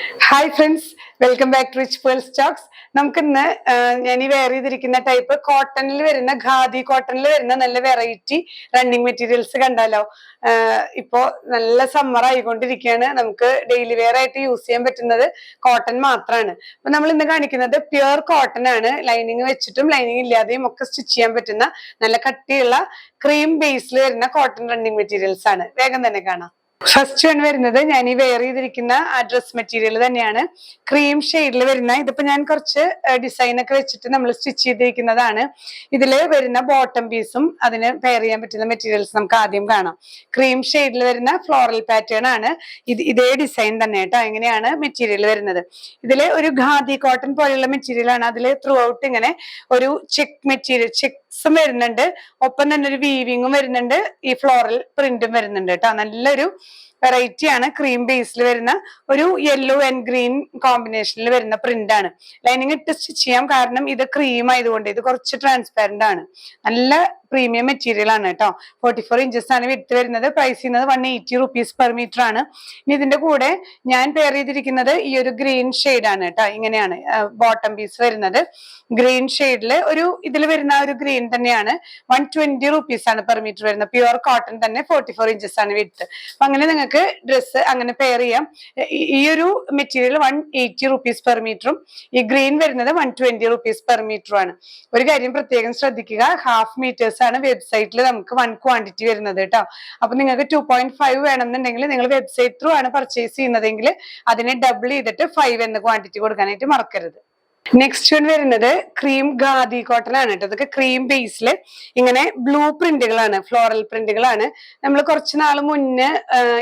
Hi friends, welcome back to rich pearl stocks. നമുക്കിന്ന് ഞാൻ ഈ വെയർ ചെയ്തിരിക്കുന്ന ടൈപ്പ് കോട്ടണിൽ വരുന്ന ഖാദി കോട്ടണിൽ വരുന്ന നല്ല വെറൈറ്റി റണ്ണിങ് മെറ്റീരിയൽസ് കണ്ടാലോ. ഇപ്പോ നല്ല സമ്മർ ആയിക്കൊണ്ടിരിക്കുകയാണ്. നമുക്ക് ഡെയിലി വെയർ ആയിട്ട് യൂസ് ചെയ്യാൻ പറ്റുന്നത് കോട്ടൺ മാത്രമാണ്. അപ്പൊ നമ്മൾ ഇന്ന് കാണിക്കുന്നത് പ്യുർ കോട്ടൺ ആണ്. ലൈനിങ് വെച്ചിട്ടും ലൈനിങ് ഇല്ലാതെയും ഒക്കെ സ്റ്റിച്ച് ചെയ്യാൻ പറ്റുന്ന നല്ല കട്ടിയുള്ള ക്രീം ബേസിൽ വരുന്ന കോട്ടൺ റണ്ണിങ് മെറ്റീരിയൽസ് ആണ്. വേഗം തന്നെ കാണാം. ഫസ്റ്റ് വൺ വരുന്നത് ഞാൻ ഈ വെയർ ചെയ്തിരിക്കുന്ന ആ ഡ്രസ് മെറ്റീരിയൽ തന്നെയാണ്. ക്രീം ഷെയ്ഡിൽ വരുന്ന, ഇതിപ്പോ ഞാൻ കുറച്ച് ഡിസൈൻ ഒക്കെ വെച്ചിട്ട് നമ്മൾ സ്റ്റിച്ച് ചെയ്തിരിക്കുന്നതാണ്. ഇതില് വരുന്ന ബോട്ടം പീസും അതിന് പെയർ ചെയ്യാൻ പറ്റുന്ന മെറ്റീരിയൽസ് നമുക്ക് ആദ്യം കാണാം. ക്രീം ഷെയ്ഡിൽ വരുന്ന ഫ്ലോറൽ പാറ്റേൺ ആണ്. ഇതേ ഡിസൈൻ തന്നെ കേട്ടോ. എങ്ങനെയാണ് മെറ്റീരിയൽ വരുന്നത്? ഇതില് ഒരു ഖാദി കോട്ടൺ പോലെയുള്ള മെറ്റീരിയൽ ആണ്. അതില് ത്രൂ ഔട്ട് ഇങ്ങനെ ഒരു ചെക്ക് മെറ്റീരിയൽ, ചെക്സും വരുന്നുണ്ട്, ഒപ്പം തന്നെ ഒരു വീവിങ്ങും വരുന്നുണ്ട്, ഈ ഫ്ലോറൽ പ്രിന്റും വരുന്നുണ്ട് കേട്ടോ. നല്ലൊരു വെറൈറ്റി ആണ്. ക്രീം ബേസിൽ വരുന്ന ഒരു യെല്ലോ ആൻഡ് ഗ്രീൻ കോമ്പിനേഷനിൽ വരുന്ന പ്രിന്റ് ആണ്. ലൈനിങ് ഇട്ട് സ്റ്റിച്ച് ചെയ്യാം, കാരണം ഇത് ക്രീം ആയതുകൊണ്ട് ഇത് കുറച്ച് ട്രാൻസ്പാരന്റ് ആണ്. നല്ല പ്രീമിയം മെറ്റീരിയൽ ആണ് കേട്ടോ. 44 ഇഞ്ചസ് ആണ് വിട്ട് വരുന്നത്. പ്രൈസ് ചെയ്യുന്നത് 180 rupees പെർ മീറ്റർ ആണ്. ഇനി ഇതിന്റെ കൂടെ ഞാൻ പെയർ ചെയ്തിരിക്കുന്നത് ഈ ഒരു ഗ്രീൻ ഷെയ്ഡ് ആണ് കേട്ടോ. ഇങ്ങനെയാണ് ബോട്ടം പീസ് വരുന്നത്. ഗ്രീൻ ഷെയ്ഡില് ഇതിൽ വരുന്ന ഒരു ഗ്രീൻ തന്നെയാണ്. 120 rupees ആണ് പെർ മീറ്റർ വരുന്നത്. പ്യുവർ കോട്ടൺ തന്നെ 44 ഇഞ്ചസ് ആണ് വിട്ട്. അപ്പൊ അങ്ങനെ നിങ്ങൾക്ക് ഡ്രസ്സ് അങ്ങനെ പെയർ ചെയ്യാം. ഈ ഒരു മെറ്റീരിയൽ 180 rupees പെർ മീറ്ററും ഈ ഗ്രീൻ വരുന്നത് 120 rupees പെർ മീറ്ററും ആണ്. ഒരു കാര്യം പ്രത്യേകം ശ്രദ്ധിക്കുക, ഹാഫ് മീറ്റേഴ്സ് ആണ് വെബ്സൈറ്റിൽ നമുക്ക് 1 ക്വാണ്ടിറ്റി വരുന്നത് കേട്ടോ. അപ്പൊ നിങ്ങൾക്ക് 2.5 വേണമെന്നുണ്ടെങ്കിൽ നിങ്ങൾ വെബ്സൈറ്റ് ത്രൂ ആണ് പർച്ചേസ് ചെയ്യുന്നതെങ്കിൽ അതിനെ ഡബിൾ ചെയ്തിട്ട് 5 എന്ന ക്വാണ്ടിറ്റി കൊടുക്കാനായിട്ട് മറക്കരുത്. നെക്സ്റ്റ് വൺ വരുന്നത് ക്രീം ഖാദി കോട്ടൺ ആണ് കേട്ടോ. ഇതൊക്കെ ക്രീം ബേസിൽ ഇങ്ങനെ ബ്ലൂ പ്രിന്റുകളാണ്, ഫ്ലോറൽ പ്രിന്റുകളാണ്. നമ്മൾ കുറച്ച് നാൾ മുന്നേ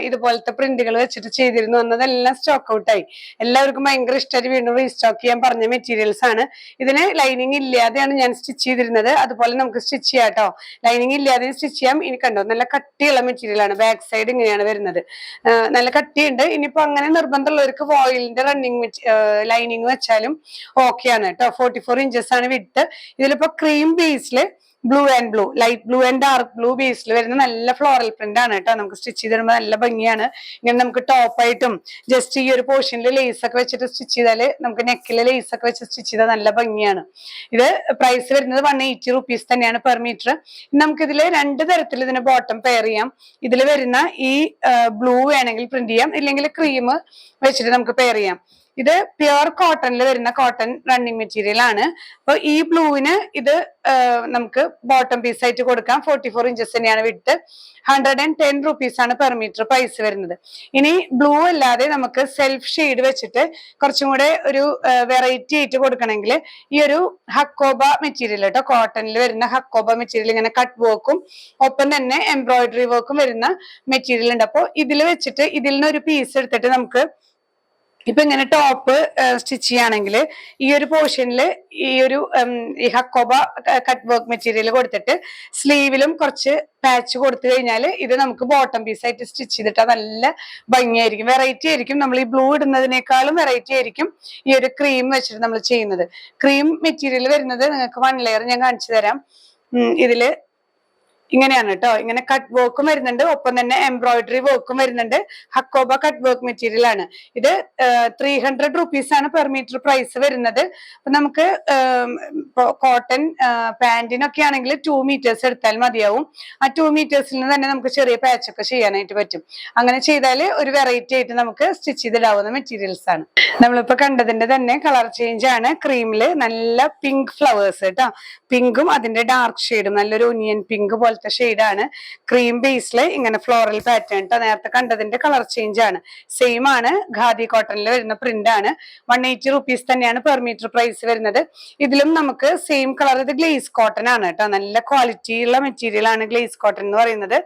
ഇതുപോലത്തെ പ്രിന്റുകൾ വെച്ചിട്ട് ചെയ്തിരുന്നു. അതെല്ലാം സ്റ്റോക്ക് ഔട്ട് ആയി. എല്ലാവർക്കും ഭയങ്കര ഇഷ്ടമായിട്ട് വീണ്ടും റീസ്റ്റോക്ക് ചെയ്യാൻ പറഞ്ഞ മെറ്റീരിയൽസ് ആണ്. ഇതിന് ലൈനിങ് ഇല്ലാതെയാണ് ഞാൻ സ്റ്റിച്ച് ചെയ്തിരുന്നത്. അതുപോലെ നമുക്ക് സ്റ്റിച്ച് ചെയ്യാം കേട്ടോ. ലൈനിങ് ഇല്ലാതെ സ്റ്റിച്ച് ചെയ്യാം. ഇനി കണ്ടോ, നല്ല കട്ടിയുള്ള മെറ്റീരിയൽ ആണ്. ബാക്ക് സൈഡ് ഇങ്ങനെയാണ് വരുന്നത്. നല്ല കട്ടിയുണ്ട്. ഇനിയിപ്പോ അങ്ങനെ നിർബന്ധമുള്ളവർക്ക് വോയിലിന്റെ റണ്ണിങ് ലൈനിങ് വെച്ചാലും ഓക്കെയാണ് കേട്ടോ. 44 ഇഞ്ചസ് ആണ് വിട്ട്. ഇതിലിപ്പോ ക്രീം ബേസില് blue and blue, light blue and dark blue ബേസിൽ വരുന്ന നല്ല ഫ്ലോറൽ പ്രിന്റ് ആണ് കേട്ടോ. നമുക്ക് സ്റ്റിച്ച് ചെയ്തിടുമ്പോൾ നല്ല ഭംഗിയാണ്. ഇങ്ങനെ നമുക്ക് ടോപ്പായിട്ടും ജസ്റ്റ് ഈ ഒരു പോർഷനിൽ ലേസ് ഒക്കെ വെച്ചിട്ട് സ്റ്റിച്ച് ചെയ്താല്, നമുക്ക് നെക്കില് ലേസ് ഒക്കെ വെച്ച് സ്റ്റിച്ച് ചെയ്താൽ നല്ല ഭംഗിയാണ്. ഇത് പ്രൈസ് വരുന്നത് 180 rupees തന്നെയാണ് പെർ മീറ്റർ. നമുക്ക് ഇതില് 2 തരത്തിൽ ഇതിന് ബോട്ടം പെയർ ചെയ്യാം. ഇതിൽ വരുന്ന ഈ ബ്ലൂ വേണമെങ്കിൽ പ്രിന്റ് ചെയ്യാം, ഇല്ലെങ്കിൽ ക്രീം വെച്ചിട്ട് നമുക്ക് പെയർ ചെയ്യാം. ഇത് പ്യുർ കോട്ടണിൽ വരുന്ന കോട്ടൺ റണ്ണിങ് മെറ്റീരിയൽ ആണ്. അപ്പൊ ഈ ബ്ലൂവിന് ഇത് നമുക്ക് ബോട്ടം പീസ് ആയിട്ട് കൊടുക്കാം. 44 ഇഞ്ചസ് തന്നെയാണ് വിട്ട്. 110 rupees ആണ് പെർ മീറ്റർ പ്രൈസ് വരുന്നത്. ഇനി ബ്ലൂ അല്ലാതെ നമുക്ക് സെൽഫ് ഷെയ്ഡ് വെച്ചിട്ട് കുറച്ചും കൂടെ ഒരു വെറൈറ്റി ആയിട്ട് കൊടുക്കണമെങ്കിൽ ഈ ഒരു ഹക്കോബ മെറ്റീരിയൽ കേട്ടോ, കോട്ടണിൽ വരുന്ന ഹക്കോബ മെറ്റീരിയൽ ഇങ്ങനെ കട്ട് വർക്കും ഒപ്പം തന്നെ എംബ്രോയിഡറി വർക്കും വരുന്ന മെറ്റീരിയൽ ഉണ്ട്. അപ്പോൾ ഇതിൽ വെച്ചിട്ട് ഇതിൽ നിന്ന് ഒരു പീസ് എടുത്തിട്ട് നമുക്ക് ഇപ്പൊ ഇങ്ങനെ ടോപ്പ് സ്റ്റിച്ച് ചെയ്യുകയാണെങ്കിൽ ഈ ഒരു പോർഷനിൽ ഈ ഹക്കോബ കട്ട് വർക്ക് മെറ്റീരിയൽ കൊടുത്തിട്ട് സ്ലീവിലും കുറച്ച് പാച്ച് കൊടുത്തു കഴിഞ്ഞാൽ ഇത് നമുക്ക് ബോട്ടം പീസ് ആയിട്ട് സ്റ്റിച്ച് ചെയ്തിട്ട് നല്ല ഭംഗിയായിരിക്കും. വെറൈറ്റി ആയിരിക്കും. നമ്മൾ ഈ ബ്ലൂ ഇടുന്നതിനേക്കാളും വെറൈറ്റി ആയിരിക്കും ഈ ഒരു ക്രീം വെച്ചിട്ട് നമ്മൾ ചെയ്യുന്നത്. ക്രീം മെറ്റീരിയൽ വരുന്നത് നിങ്ങൾക്ക് 1 ലെയർ ഞാൻ കാണിച്ചു തരാം. ഇതില് ഇങ്ങനെയാണ് കേട്ടോ. ഇങ്ങനെ കട്ട് വർക്കും വരുന്നുണ്ട്, ഒപ്പം തന്നെ എംബ്രോയിഡറി വർക്കും വരുന്നുണ്ട്. ഹക്കോബ കട്ട് വർക്ക് മെറ്റീരിയൽ ആണ്. ഇത് 300 rupees ആണ് പെർ മീറ്റർ പ്രൈസ് വരുന്നത്. അപ്പൊ നമുക്ക് കോട്ടൺ പാന്റിനൊക്കെ ആണെങ്കിൽ 2 meters എടുത്താൽ മതിയാവും. ആ 2 metersൽ നിന്ന് തന്നെ നമുക്ക് ചെറിയ പാച്ച് ഒക്കെ ചെയ്യാനായിട്ട് പറ്റും. അങ്ങനെ ചെയ്താൽ ഒരു വെറൈറ്റി ആയിട്ട് നമുക്ക് സ്റ്റിച്ച് ചെയ്തിടാവുന്ന മെറ്റീരിയൽസ് ആണ്. നമ്മളിപ്പോ കണ്ടതിന്റെ തന്നെ കളർ ചേഞ്ച് ആണ്. ക്രീമില് നല്ല പിങ്ക് ഫ്ലവേഴ്സ് കേട്ടോ. പിങ്കും അതിന്റെ ഡാർക്ക് ഷെയ്ഡും, നല്ലൊരു ഒനിയൻ പിങ്ക് പോലത്തെ ഷെയ്ഡാണ്. ക്രീം ബേസിൽ ഇങ്ങനെ ഫ്ലോറൽ പാറ്റേൺ കേട്ടോ. നേരത്തെ കണ്ടതിന്റെ കളർ ചേഞ്ച് ആണ്. സെയിം ആണ്. ഖാദി കോട്ടണിൽ വരുന്ന പ്രിന്റ് ആണ്. 180 rupees തന്നെയാണ് പെർ മീറ്റർ പ്രൈസ് വരുന്നത്. ഇതിലും നമുക്ക് സെയിം കളർ, ഇത് ഗ്ലേസ് കോട്ടൺ ആണ് കേട്ടോ. നല്ല ക്വാളിറ്റി ഉള്ള മെറ്റീരിയൽ ആണ് ഗ്ലേസ് കോട്ടൺ എന്ന് പറയുന്നത്.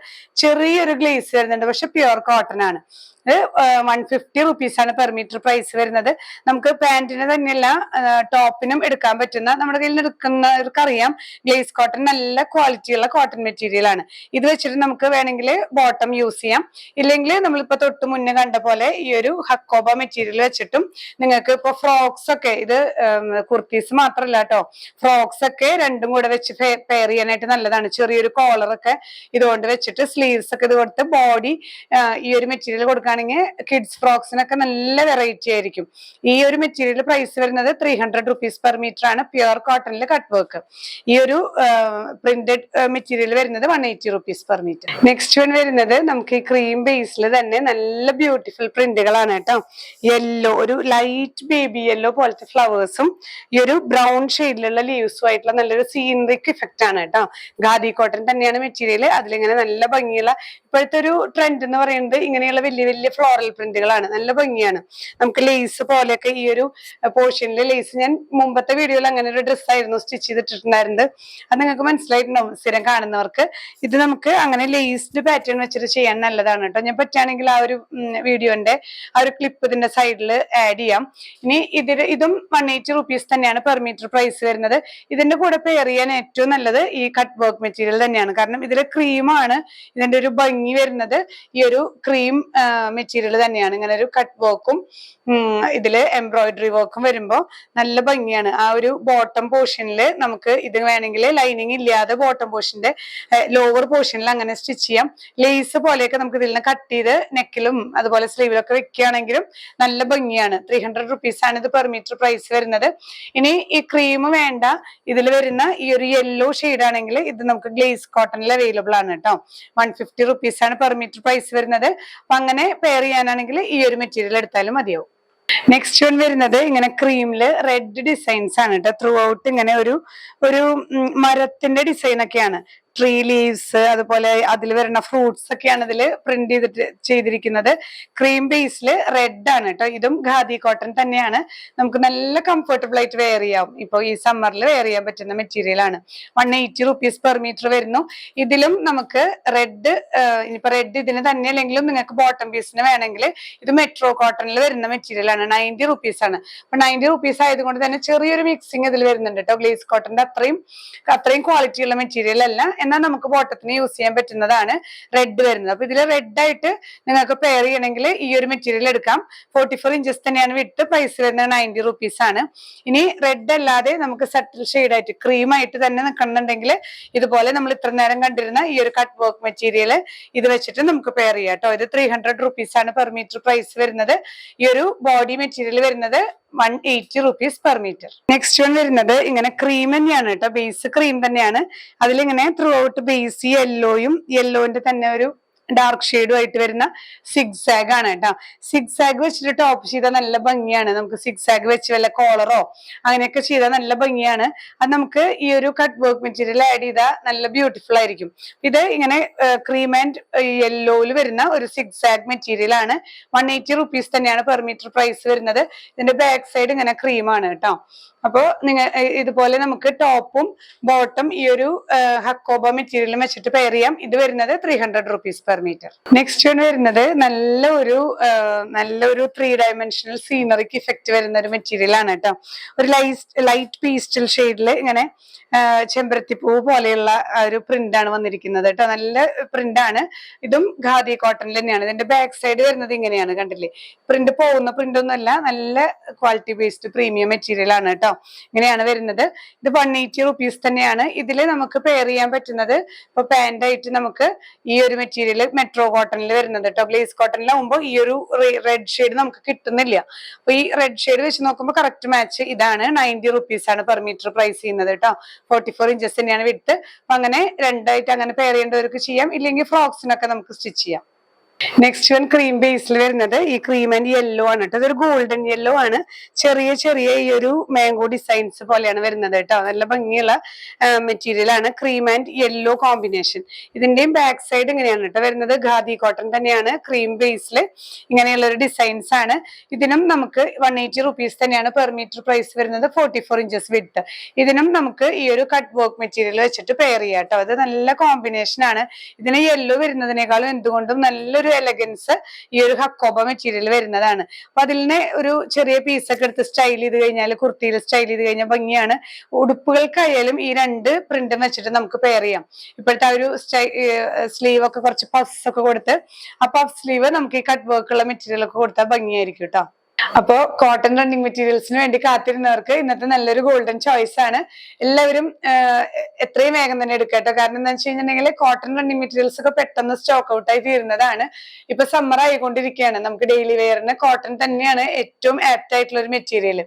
ചെറിയൊരു ഗ്ലേസ് വരുന്നുണ്ട്, പക്ഷെ പ്യുർ കോട്ടൺ ആണ്. 150 rupees ആണ് പെർ മീറ്റർ പ്രൈസ് വരുന്നത്. നമുക്ക് പാന്റിന് തന്നെയല്ല ടോപ്പിനും എടുക്കാൻ പറ്റുന്ന, നമ്മുടെ കയ്യിൽ എടുക്കുന്നവർക്ക് അറിയാം ഗ്ലേസ് കോട്ടൺ നല്ല ക്വാളിറ്റി ഉള്ള കോട്ടൺ മെറ്റീരിയൽ ആണ്. ഇത് വെച്ചിട്ട് നമുക്ക് വേണമെങ്കിൽ ബോട്ടം യൂസ് ചെയ്യാം, ഇല്ലെങ്കിൽ നമ്മളിപ്പോ തൊട്ട് മുന്നേ കണ്ട പോലെ ഈ ഒരു ഹക്കോബ മെറ്റീരിയൽ വെച്ചിട്ടും നിങ്ങൾക്ക് ഇപ്പൊ ഫ്രോക്സ് ഒക്കെ, ഇത് കുർത്തീസ് മാത്രമല്ല കേട്ടോ, ഫ്രോക്സ് ഒക്കെ രണ്ടും കൂടെ വെച്ച് പെയർ ചെയ്യാനായിട്ട് നല്ലതാണ്. ചെറിയൊരു കോളർ ഒക്കെ ഇതുകൊണ്ട് വെച്ചിട്ട് സ്ലീവ്സ് ഒക്കെ ഇത് കൊടുത്ത് ബോഡി ഈ ഒരു മെറ്റീരിയൽ കൊടുക്കാൻ ആണെങ്കിൽ കിഡ്സ് ഫ്രോക്സിനൊക്കെ നല്ല വെറൈറ്റി ആയിരിക്കും. ഈ ഒരു മെറ്റീരിയൽ പ്രൈസ് വരുന്നത് 300 റുപ്പീസ് പെർ മീറ്റർ ആണ്. പ്യുവർ കോട്ടണിൽ കട്ട് വർക്ക്. ഈ ഒരു പ്രിന്റഡ് മെറ്റീരിയൽ വരുന്നത് 180 rupees per metre. Next one വരുന്നത് നമുക്ക് ഈ ക്രീം ബേസിൽ തന്നെ നല്ല ബ്യൂട്ടിഫുൾ പ്രിന്റുകളാണ് കേട്ടോ. യെല്ലോ, ഒരു ലൈറ്റ് ബേബി യെല്ലോ പോലത്തെ ഫ്ലവേഴ്സും ഈ ഒരു ബ്രൗൺ ഷെയ്ഡിലുള്ള ലീവ്സും ആയിട്ടുള്ള നല്ലൊരു സീനറിക് ഇഫക്റ്റ് ആണ് കേട്ടോ. ഖാദി കോട്ടൺ തന്നെയാണ് മെറ്റീരിയൽ. അതിലിങ്ങനെ നല്ല ഭംഗിയുള്ള, ഇപ്പോഴത്തെ ഒരു ട്രെൻഡ് എന്ന് പറയുന്നത് ഇങ്ങനെയുള്ള വലിയ വലിയ ഫ്ലോറൽ പ്രിന്റുകളാണ്. നല്ല ഭംഗിയാണ്. നമുക്ക് ലേസ് പോലെയൊക്കെ ഈ ഒരു പോർഷനിൽ ലേസ്, ഞാൻ മുമ്പത്തെ വീഡിയോയിൽ അങ്ങനെ ഒരു ഡ്രസ് ആയിരുന്നു സ്റ്റിച്ച് ചെയ്തിട്ടുണ്ടായിരുന്നത്. അത് നിങ്ങൾക്ക് മനസ്സിലായിട്ടുണ്ടാവും സ്ഥിരം കാണുന്നവർക്ക്. ഇത് നമുക്ക് അങ്ങനെ ലേസ്ഡ് പാറ്റേൺ വെച്ചിട്ട് ചെയ്യാൻ നല്ലതാണ് കേട്ടോ. ഞാൻ പറ്റുകയാണെങ്കിൽ ആ ഒരു വീഡിയോന്റെ ആ ഒരു ക്ലിപ്പ് ഇതിന്റെ സൈഡിൽ ആഡ് ചെയ്യാം. ഇനി ഇതും 180 റുപ്പീസ് തന്നെയാണ് പെർ മീറ്റർ പ്രൈസ് വരുന്നത്. ഇതിന്റെ കൂടെ പെയർ ചെയ്യാൻ ഏറ്റവും നല്ലത് ഈ കട്ട് വർക്ക് മെറ്റീരിയൽ തന്നെയാണ്. കാരണം ഇതിലെ ക്രീമാണ് ഇതിന്റെ ഒരു ഭംഗി വരുന്നത്. ഈ ഒരു ക്രീം മെറ്റീരിയൽ തന്നെയാണ്. ഇങ്ങനെ ഒരു കട്ട് വർക്കും ഇതില് എംബ്രോയിഡറി വർക്കും വരുമ്പോൾ നല്ല ഭംഗിയാണ്. ആ ഒരു ബോട്ടം പോർഷനിൽ നമുക്ക് ഇത് വേണമെങ്കിൽ ലൈനിങ് ഇല്ലാതെ ബോട്ടം പോർഷന്റെ ലോവർ പോർഷനിൽ അങ്ങനെ സ്റ്റിച്ച് ചെയ്യാം. ലേസ് പോലെയൊക്കെ നമുക്ക് ഇതിൽ നിന്ന് കട്ട് ചെയ്ത് നെക്കിലും അതുപോലെ സ്ലീവിലൊക്കെ വെക്കുകയാണെങ്കിലും നല്ല ഭംഗിയാണ്. 300 റുപ്പീസ് ആണ് ഇത് പെർ മീറ്റർ പ്രൈസ് വരുന്നത്. ഇനി ഈ ക്രീം വേണ്ട, ഇതിൽ വരുന്ന ഈ ഒരു യെല്ലോ ഷെയ്ഡ് ആണെങ്കിൽ ഇത് നമുക്ക് ഗ്ലേസ് കോട്ടണിൽ അവൈലബിൾ ആണ് കേട്ടോ. 150 റുപ്പീസ് ആണ് പെർ മീറ്റർ പ്രൈസ് വരുന്നത്. അപ്പൊ അങ്ങനെ പെയർ ചെയ്യാനാണെങ്കിൽ ഈ ഒരു മെറ്റീരിയൽ എടുത്താലും മതിയാവും. നെക്സ്റ്റ് വൺ വരുന്നത് ഇങ്ങനെ ക്രീമില് റെഡ് ഡിസൈൻസ് ആണ് കേട്ടോ. ത്രൂ ഔട്ട് ഇങ്ങനെ ഒരു മരത്തിന്റെ ഡിസൈൻ ഒക്കെയാണ്. ട്രീ ലീവ്സ്, അതുപോലെ അതിൽ വരുന്ന ഫ്രൂട്ട്സ് ഒക്കെയാണ് ഇതിൽ പ്രിന്റ് ചെയ്തിരിക്കുന്നത്. ക്രീം ബേസിൽ റെഡ് ആണ് കേട്ടോ. ഇതും ഖാദി കോട്ടൺ തന്നെയാണ്. നമുക്ക് നല്ല കംഫർട്ടബിൾ ആയിട്ട് വെയർ ചെയ്യാം. ഇപ്പൊ ഈ സമ്മറിൽ വെയർ ചെയ്യാൻ പറ്റുന്ന മെറ്റീരിയൽ ആണ്. 180 റുപ്പീസ് പെർ മീറ്റർ വരുന്നു. ഇതിലും നമുക്ക് റെഡ്, ഇനിയിപ്പോ റെഡ് ഇതിന് തന്നെ അല്ലെങ്കിലും നിങ്ങൾക്ക് ബോട്ടം പീസിന് വേണമെങ്കിൽ ഇത് മെട്രോ കോട്ടണിൽ വരുന്ന മെറ്റീരിയൽ ആണ്. 90 റുപ്പീസ് ആണ്. അപ്പൊ 90 റുപ്പീസ് ആയതുകൊണ്ട് തന്നെ ചെറിയൊരു മിക്സിങ് ഇതിൽ വരുന്നുണ്ട് കേട്ടോ. ഗ്ലേസ് കോട്ടന്റെ അത്രയും ക്വാളിറ്റി ഉള്ള മെറ്റീരിയൽ അല്ല, എന്നാൽ നമുക്ക് ബോട്ടത്തിന് യൂസ് ചെയ്യാൻ പറ്റുന്നതാണ് റെഡ് വരുന്നത്. അപ്പൊ ഇതിൽ റെഡ് ആയിട്ട് നിങ്ങൾക്ക് പെയർ ചെയ്യണമെങ്കിൽ ഈ ഒരു മെറ്റീരിയൽ എടുക്കാം. 44 ഇഞ്ചസ് തന്നെയാണ് വിട്ട്. പ്രൈസ് വരുന്നത് 90 റുപ്പീസ് ആണ്. ഇനി റെഡ് അല്ലാതെ നമുക്ക് സട്ടിൽ ഷെയ്ഡ് ആയിട്ട് ക്രീം ആയിട്ട് തന്നെ നിൽക്കണമെന്നുണ്ടെങ്കിൽ ഇതുപോലെ നമ്മൾ ഇത്ര നേരം കണ്ടിരുന്ന ഈ ഒരു കട്ട് വർക്ക് മെറ്റീരിയൽ ഇത് വെച്ചിട്ട് നമുക്ക് പെയർ ചെയ്യാം കേട്ടോ. ഇത് 300 റുപ്പീസ് ആണ് പെർ മീറ്റർ പ്രൈസ് വരുന്നത്. ഈ ഒരു ബോഡി മെറ്റീരിയൽ വരുന്നത് 180 rupees per metre. Next one വരുന്നത് ഇങ്ങനെ ക്രീം തന്നെയാണ് കേട്ടോ. ബേസ് ക്രീം തന്നെയാണ്. അതിലിങ്ങനെ ത്രൂ ഔട്ട് ബേസ് യെല്ലോന്റെ തന്നെ ഒരു ഡാർക്ക് ഷെയ്ഡും ആയിട്ട് വരുന്ന സിഗ്സാഗ് ആണ് കേട്ടോ. സിഗ്സാഗ് വെച്ചിട്ട് ടോപ്പ് ചെയ്താൽ നല്ല ഭംഗിയാണ്. നമുക്ക് സിഗ്സാഗ് വെച്ച് വല്ല കോളറോ അങ്ങനെയൊക്കെ ചെയ്താൽ നല്ല ഭംഗിയാണ്. അത് നമുക്ക് ഈ ഒരു കട്ട് വർക്ക് മെറ്റീരിയൽ ആഡ് ചെയ്താൽ നല്ല ബ്യൂട്ടിഫുൾ ആയിരിക്കും. ഇത് ഇങ്ങനെ ക്രീം ആൻഡ് യെല്ലോയിൽ വരുന്ന ഒരു സിഗ്സാഗ് മെറ്റീരിയൽ ആണ്. 180 റുപ്പീസ് തന്നെയാണ് പെർ മീറ്റർ പ്രൈസ് വരുന്നത്. ഇതിന്റെ ബാക്ക് സൈഡ് ഇങ്ങനെ ക്രീമാണ് കേട്ടോ. അപ്പോ ഇതുപോലെ നമുക്ക് ടോപ്പും ബോട്ടം ഈ ഒരു ഹക്കോബ മെറ്റീരിയലും വെച്ചിട്ട് പെയർ ചെയ്യാം. ഇത് വരുന്നത് 300 റുപ്പീസ് പെർ മീറ്റർ. നെക്സ്റ്റ് വരുന്നത് നല്ലൊരു 3 ഡയമെൻഷണൽ സീനറിക്ക് ഇഫക്റ്റ് വരുന്ന ഒരു മെറ്റീരിയൽ ആണ് കേട്ടോ. ഒരു ലൈറ്റ് പീസ്റ്റൽ ഷെയ്ഡില് ഇങ്ങനെ ചെമ്പരത്തിപ്പൂ പോലെയുള്ള ഒരു പ്രിന്റ് ആണ് വന്നിരിക്കുന്നത് കേട്ടോ. നല്ല പ്രിന്റ് ആണ്. ഇതും ഖാദി കോട്ടണിൽ തന്നെയാണ്. ഇതിന്റെ ബാക്ക് സൈഡ് വരുന്നത് ഇങ്ങനെയാണ്, കണ്ടില്ലേ? പ്രിന്റ് പോകുന്ന പ്രിന്റ് ഒന്നും അല്ല, നല്ല ക്വാളിറ്റി ബേസ്ഡ് പ്രീമിയം മെറ്റീരിയൽ ആണ് കേട്ടോ. ഇങ്ങനെയാണ് വരുന്നത്. ഇത് 180 റുപ്പീസ് തന്നെയാണ്. ഇതിൽ നമുക്ക് പെയർ ചെയ്യാൻ പറ്റുന്നത് ഇപ്പൊ പാന്റ് ആയിട്ട് നമുക്ക് ഈ ഒരു മെറ്റീരിയൽ മെട്രോ കോട്ടണിൽ വരുന്നത് കേട്ടോ. ഗ്ലേസ് കോട്ടണിലാവുമ്പോൾ ഈ ഒരു റെഡ് ഷെയ്ഡ് നമുക്ക് കിട്ടുന്നില്ല. അപ്പൊ ഈ റെഡ് ഷെയ്ഡ് വെച്ച് നോക്കുമ്പോൾ കറക്റ്റ് മാച്ച് ഇതാണ്. 90 റുപ്പീസ് ആണ് പെർ മീറ്റർ പ്രൈസ് ചെയ്യുന്നത് കേട്ടോ. 44 ഇഞ്ചസ് തന്നെയാണ് വിഡ്ത്ത്. അപ്പൊ അങ്ങനെ രണ്ടായിട്ട് അങ്ങനെ പെയർ ചെയ്യേണ്ടവർക്ക് ചെയ്യാം. ഇല്ലെങ്കിൽ ഫ്രോക്സിനൊക്കെ നമുക്ക് സ്റ്റിച്ച് ചെയ്യാം. നെക്സ്റ്റ് വൺ ക്രീം ബേസിൽ വരുന്നത് ഈ ക്രീം ആൻഡ് യെല്ലോ ആണ് കേട്ടോ. ഇതൊരു ഗോൾഡൻ യെല്ലോ ആണ്. ചെറിയ ഈ ഒരു മാംഗോ ഡിസൈൻസ് പോലെയാണ് വരുന്നത് കേട്ടോ. നല്ല ഭംഗിയുള്ള മെറ്റീരിയൽ ആണ്. Cream and yellow combination. ഇതിന്റെയും ബാക്ക് സൈഡ് ഇങ്ങനെയാണ് കേട്ടോ വരുന്നത്. ഖാദി കോട്ടൺ തന്നെയാണ്. ക്രീം ബേസിൽ ഇങ്ങനെയുള്ള ഒരു ഡിസൈൻസ് ആണ്. ഇതിനും നമുക്ക് 180 റുപ്പീസ് തന്നെയാണ് പെർ മീറ്റർ പ്രൈസ് വരുന്നത്. 44 ഇഞ്ചസ് വിഡ്ത്ത്. ഇതിനും നമുക്ക് ഈ ഒരു കട്ട് വർക്ക് മെറ്റീരിയൽ വെച്ചിട്ട് പെയർ ചെയ്യാം കേട്ടോ. അത് നല്ല കോമ്പിനേഷൻ ആണ്. ഇതിന് യെല്ലോ വരുന്നതിനേക്കാളും എന്തുകൊണ്ടും നല്ലൊരു എലഗൻസ് ഈ ഒരു ഹക്കോബ മെറ്റീരിയൽ വരുന്നതാണ്. അപ്പൊ അതിൽ നിന്ന് ഒരു ചെറിയ പീസൊക്കെ എടുത്ത് സ്റ്റൈൽ ചെയ്ത് കഴിഞ്ഞാൽ, കുർത്തിയിൽ സ്റ്റൈൽ ചെയ്ത് കഴിഞ്ഞാൽ ഭംഗിയാണ്. ഉടുപ്പുകൾക്കായാലും ഈ രണ്ട് പ്രിന്റും വെച്ചിട്ട് നമുക്ക് പെയർ ചെയ്യാം. ഇപ്പോഴത്തെ ആ ഒരു സ്ലീവ് ഒക്കെ കുറച്ച് പഫ്സ് ഒക്കെ കൊടുത്ത് ആ പഫ് സ്ലീവ് നമുക്ക് ഈ കട്ട് വർക്ക് ഉള്ള മെറ്റീരിയൽ ഒക്കെ കൊടുത്താൽ ഭംഗിയായിരിക്കും കേട്ടോ. അപ്പോ കോട്ടൺ റണ്ണിങ് മെറ്റീരിയൽസിന് വേണ്ടി കാത്തിരുന്നവർക്ക് ഇന്നത്തെ നല്ലൊരു ഗോൾഡൻ ചോയ്സ് ആണ്. എല്ലാവരും എത്രയും വേഗം തന്നെ എടുക്കട്ടോ. കാരണം എന്താ വെച്ച് കഴിഞ്ഞിട്ടുണ്ടെങ്കിൽ കോട്ടൺ റണ്ണിങ് മെറ്റീരിയൽസ് ഒക്കെ പെട്ടെന്ന് സ്റ്റോക്ക് ഔട്ട് ആയി തീരുന്നതാണ്. ഇപ്പൊ സമ്മർ ആയിക്കൊണ്ടിരിക്കുകയാണ്. നമുക്ക് ഡെയിലി വെയറിന് കോട്ടൺ തന്നെയാണ് ഏറ്റവും ആപ്റ്റ് ആയിട്ടുള്ള ഒരു മെറ്റീരിയൽ.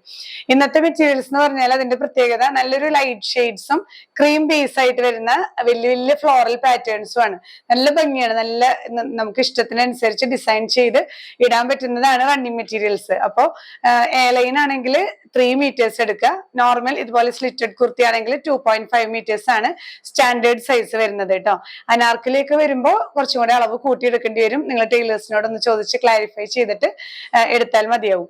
ഇന്നത്തെ മെറ്റീരിയൽസ് എന്ന് പറഞ്ഞാൽ അതിന്റെ പ്രത്യേകത നല്ലൊരു ലൈറ്റ് ഷെയ്ഡ്സും ക്രീം ബേസ് ആയിട്ട് വരുന്ന വലിയ വലിയ ഫ്ലോറൽ പാറ്റേൺസും ആണ്. നല്ല ഭംഗിയാണ്. നല്ല നമുക്ക് ഇഷ്ടത്തിനനുസരിച്ച് ഡിസൈൻ ചെയ്ത് ഇടാൻ പറ്റുന്നതാണ് റണ്ണിങ് മെറ്റീരിയൽസ്. അപ്പോ എ ലൈൻ ആണെങ്കിൽ 3 meters എടുക്കുക. നോർമൽ ഇതുപോലെ സ്ലിറ്റഡ് കുർത്തി ആണെങ്കിൽ 2.5 meters ആണ് സ്റ്റാൻഡേർഡ് സൈസ് വരുന്നത് കേട്ടോ. അനാർക്കലിയൊക്കെ വരുമ്പോൾ കുറച്ചും കൂടെ അളവ് കൂട്ടിയെടുക്കേണ്ടി വരും. നിങ്ങൾ ടൈലേഴ്സിനോട് ഒന്ന് ചോദിച്ച് ക്ലാരിഫൈ ചെയ്തിട്ട് എടുത്താൽ മതിയാവും.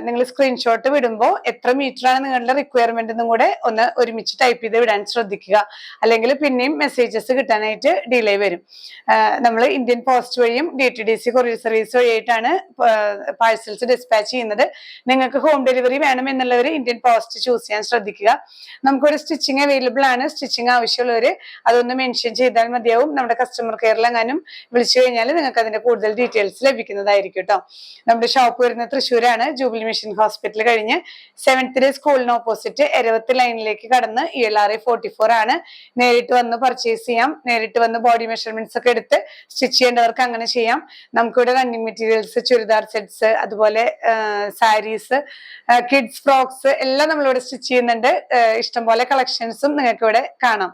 നിങ്ങൾ സ്ക്രീൻഷോട്ട് വിടുമ്പോൾ എത്ര മീറ്റർ ആണ് നിങ്ങളുടെ റിക്വയർമെന്റ് എന്നും കൂടെ ഒന്ന് ഒരുമിച്ച് ടൈപ്പ് ചെയ്ത് വിടാൻ ശ്രദ്ധിക്കുക. അല്ലെങ്കിൽ പിന്നെയും മെസ്സേജസ് കിട്ടാനായിട്ട് ഡിലേ വരും. നമ്മൾ ഇന്ത്യൻ പോസ്റ്റ് വഴിയും DTDC കൊറിയർ സർവീസ് വഴിയായിട്ടാണ് പാഴ്സൽസ് ഡിസ്പാച്ച് ചെയ്യുന്നത്. നിങ്ങൾക്ക് ഹോം ഡെലിവറി വേണമെന്നുള്ളവർ ഇന്ത്യൻ പോസ്റ്റ് ചൂസ് ചെയ്യാൻ ശ്രദ്ധിക്കുക. നമുക്കൊരു സ്റ്റിച്ചിങ് അവൈലബിൾ ആണ്. സ്റ്റിച്ചിങ് ആവശ്യമുള്ളവർ അതൊന്ന് മെൻഷൻ ചെയ്താൽ മതിയാവും. നമ്മുടെ കസ്റ്റമർ കെയറിലെങ്ങാനും വിളിച്ചു കഴിഞ്ഞാൽ നിങ്ങൾക്ക് അതിന്റെ കൂടുതൽ ഡീറ്റെയിൽസ് ലഭിക്കുന്നതായിരിക്കും കേട്ടോ. നമ്മുടെ ഷോപ്പ് വരുന്നത് തൃശ്ശൂരാണ്. ജൂബിലി മിഷൻ ഹോസ്പിറ്റൽ കഴിഞ്ഞ് 7th ഡേ സ്കൂളിന് ഓപ്പോസിറ്റ് എരവത്ത് ലൈനിലേക്ക് കടന്ന് ELRA 44 ആണ്. നേരിട്ട് വന്ന് പർച്ചേസ് ചെയ്യാം. നേരിട്ട് വന്ന് ബോഡി മെഷർമെന്റ്സ് ഒക്കെ എടുത്ത് സ്റ്റിച്ച് ചെയ്യേണ്ടവർക്ക് അങ്ങനെ ചെയ്യാം. നമുക്കിവിടെ റണ്ണിങ് മെറ്റീരിയൽസ്, ചുരിദാർ സെറ്റ്സ്, അതുപോലെ സാരീസ്, കിഡ്സ് ഫ്രോക്സ് എല്ലാം നമ്മളിവിടെ സ്റ്റിച്ച് ചെയ്യുന്നുണ്ട്. ഇഷ്ടംപോലെ കളക്ഷൻസും നിങ്ങൾക്ക് ഇവിടെ കാണാം.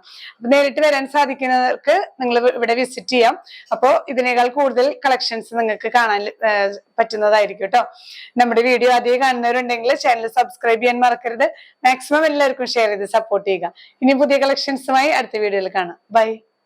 നേരിട്ട് വരാൻ സാധിക്കുന്നവർക്ക് നിങ്ങൾ ഇവിടെ വിസിറ്റ് ചെയ്യാം. അപ്പോൾ ഇതിനേക്കാൾ കൂടുതൽ കളക്ഷൻസ് നിങ്ങൾക്ക് കാണാൻ പറ്റുന്നതായിരിക്കും കേട്ടോ. നമ്മുടെ വീഡിയോ ആദ്യം കാണുന്നവരുണ്ടെങ്കിൽ ചാനൽ സബ്സ്ക്രൈബ് ചെയ്യാൻ മറക്കരുത്. മാക്സിമം എല്ലാവർക്കും ഷെയർ ചെയ്ത് സപ്പോർട്ട് ചെയ്യുക. ഇനി പുതിയ കളക്ഷൻസുമായി അടുത്ത വീഡിയോയിൽ കാണാം. ബൈ.